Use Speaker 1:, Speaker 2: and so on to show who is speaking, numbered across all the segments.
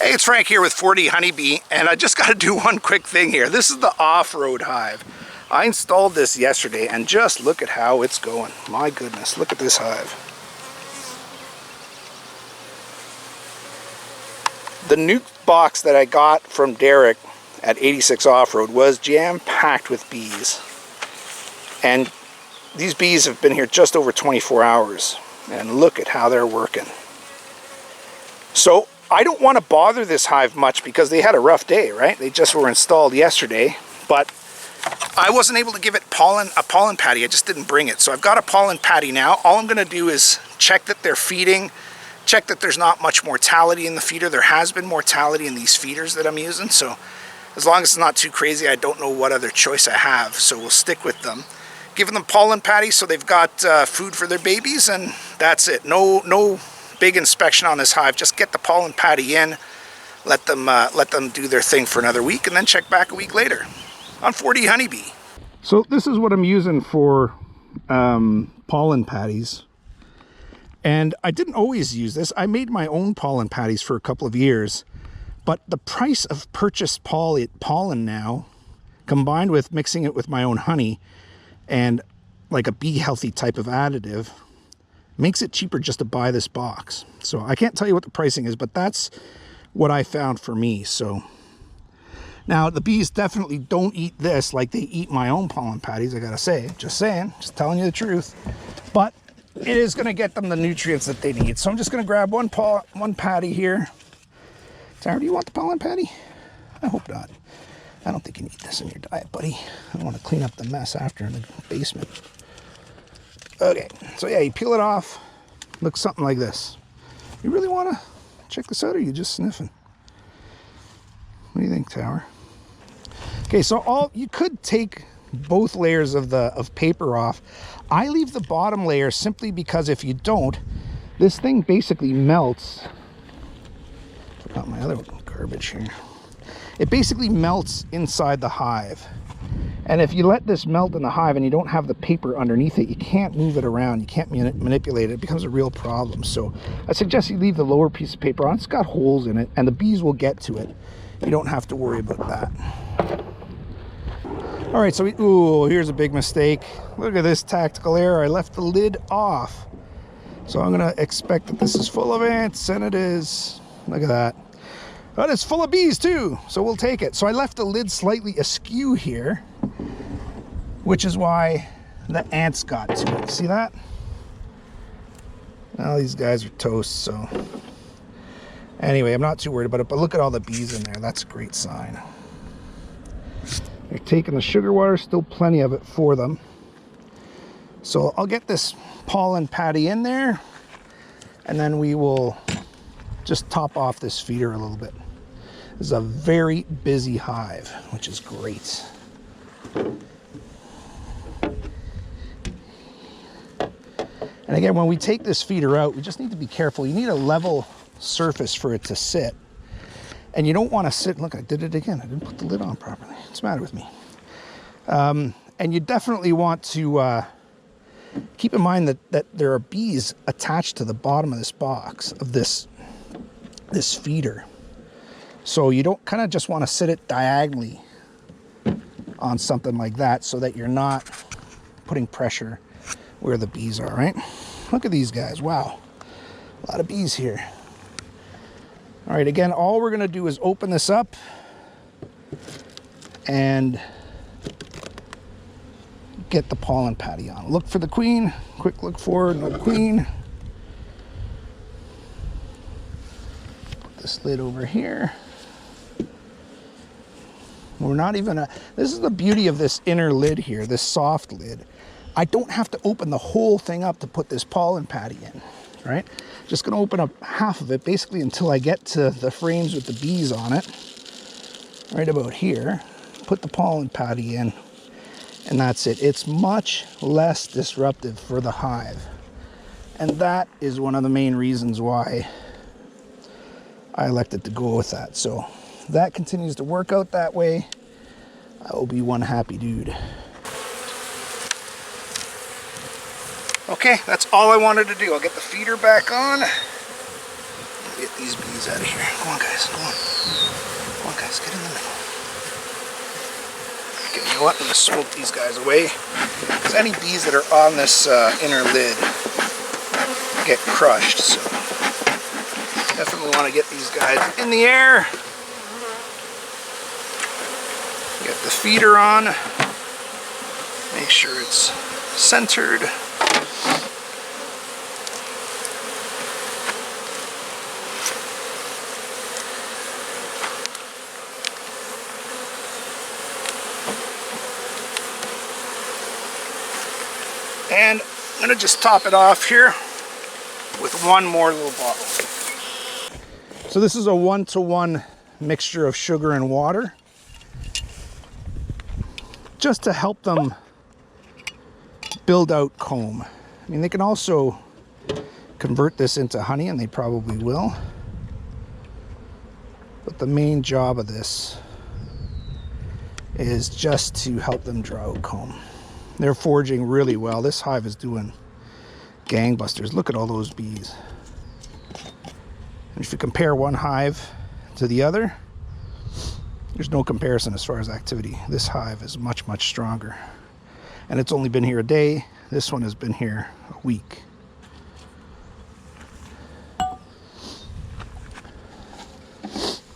Speaker 1: Hey, it's Frank here with 4D Honeybee, and I just got to do one quick thing here. This is the off-road hive. I installed this yesterday, and just look at how it's going. My goodness, look at this hive. The new box that I got from Derek at 86 Off-Road was jam-packed with bees. And these bees have been here just over 24 hours. And look at how they're working. So I don't want to bother this hive much because they had a rough day, right? They just were installed yesterday, but I wasn't able to give it a pollen patty. I just didn't bring it. So I've got a pollen patty now. All I'm going to do is check that they're feeding, check that there's not much mortality in the feeder. There has been mortality in these feeders that I'm using, so as long as it's not too crazy, I don't know what other choice I have, so we'll stick with them. Giving them pollen patties so they've got food for their babies, and that's it. No big inspection on this hive. Just get the pollen patty in, let them do their thing for another week, and then check back a week later on 4D Honeybee. So this is what I'm using for pollen patties. And I didn't always use this. I made my own pollen patties for a couple of years. But the price of purchased pollen now, combined with mixing it with my own honey and like a bee healthy type of additive, makes it cheaper just to buy this box. So I can't tell you what the pricing is, but that's what I found for me. So now the bees definitely don't eat this like they eat my own pollen patties, I gotta say. Just saying, just telling you the truth. But it is going to get them the nutrients that they need. So I'm just going to grab one patty here. Tara, do you want the pollen patty? I hope not. I don't think you need this in your diet, buddy. I want to clean up the mess after in the basement. Okay, so yeah, you peel it off. Looks something like this. You really want to check this out, or are you just sniffing? What do you think, Tower? Okay, so you could take both layers of paper off. I leave the bottom layer simply because if you don't, this thing basically melts. Forgot my other garbage here. It basically melts inside the hive. And if you let this melt in the hive and you don't have the paper underneath it, you can't move it around, you can't manipulate it. It becomes a real problem. So I suggest you leave the lower piece of paper on. It's got holes in it and the bees will get to it. You don't have to worry about that. All right, so ooh, here's a big mistake. Look at this tactical error. I left the lid off. So I'm gonna expect that this is full of ants, and it is. Look at that. But it's full of bees too, so we'll take it. So I left the lid slightly askew here, which is why the ants got to it. See that? Well, these guys are toast, so. Anyway, I'm not too worried about it, but look at all the bees in there. That's a great sign. They're taking the sugar water, still plenty of it for them. So I'll get this pollen patty in there, and then we will just top off this feeder a little bit. This is a very busy hive, which is great. And again, when we take this feeder out, we just need to be careful. You need a level surface for it to sit. And you don't want to sit, look, I did it again. I didn't put the lid on properly. What's the matter with me? And you definitely want to keep in mind that there are bees attached to the bottom of this box, of this feeder. So you don't kind of just want to sit it diagonally on something like that so that you're not putting pressure where the bees are, right? Look at these guys. Wow. A lot of bees here. All right, again, all we're going to do is open this up and get the pollen patty on. Look for the queen. Quick look forward, no queen. Put this lid over here. We're not even this is the beauty of this inner lid here, this soft lid. I don't have to open the whole thing up to put this pollen patty in, right? Just gonna open up half of it, basically until I get to the frames with the bees on it. Right about here. Put the pollen patty in, and that's it. It's much less disruptive for the hive. And that is one of the main reasons why I elected to go with that. So that continues to work out that way. I will be one happy dude. Okay, that's all I wanted to do. I'll get the feeder back on. Get these bees out of here. Go on, guys. Go on. Come on, guys. Get in the middle. Okay, you know what? I'm going to smoke these guys away. Because any bees that are on this inner lid get crushed. So definitely want to get these guys in the air. Get the feeder on. Make sure it's centered. And I'm going to just top it off here with one more little bottle. So this is a 1-to-1 mixture of sugar and water, just to help them build out comb. I mean, they can also convert this into honey, and they probably will. But the main job of this is just to help them draw out comb. They're foraging really well. This hive is doing gangbusters. Look at all those bees. And if you compare one hive to the other, there's no comparison as far as activity. This hive is much, much stronger. And it's only been here a day. This one has been here a week.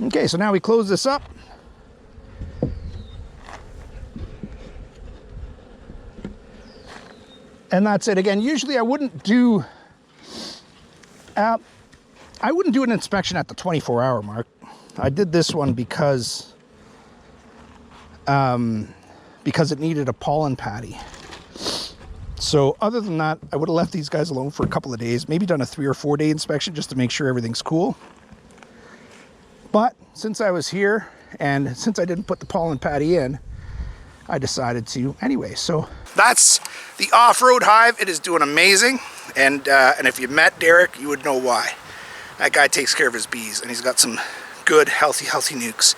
Speaker 1: Okay, so now we close this up. And that's it. Again, usually I wouldn't do an inspection at the 24-hour mark. I did this one because it needed a pollen patty. So other than that, I would have left these guys alone for a couple of days, maybe done a 3 or 4 day inspection just to make sure everything's cool. But since I was here and since I didn't put the pollen patty in, I decided to anyway. So that's the off-road hive. It is doing amazing. And if you met Derek, you would know why. That guy takes care of his bees, and he's got some good, healthy nukes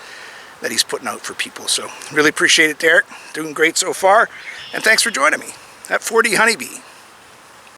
Speaker 1: that he's putting out for people. So really appreciate it, Derek. Doing great so far. And thanks for joining me at 4D Honeybee.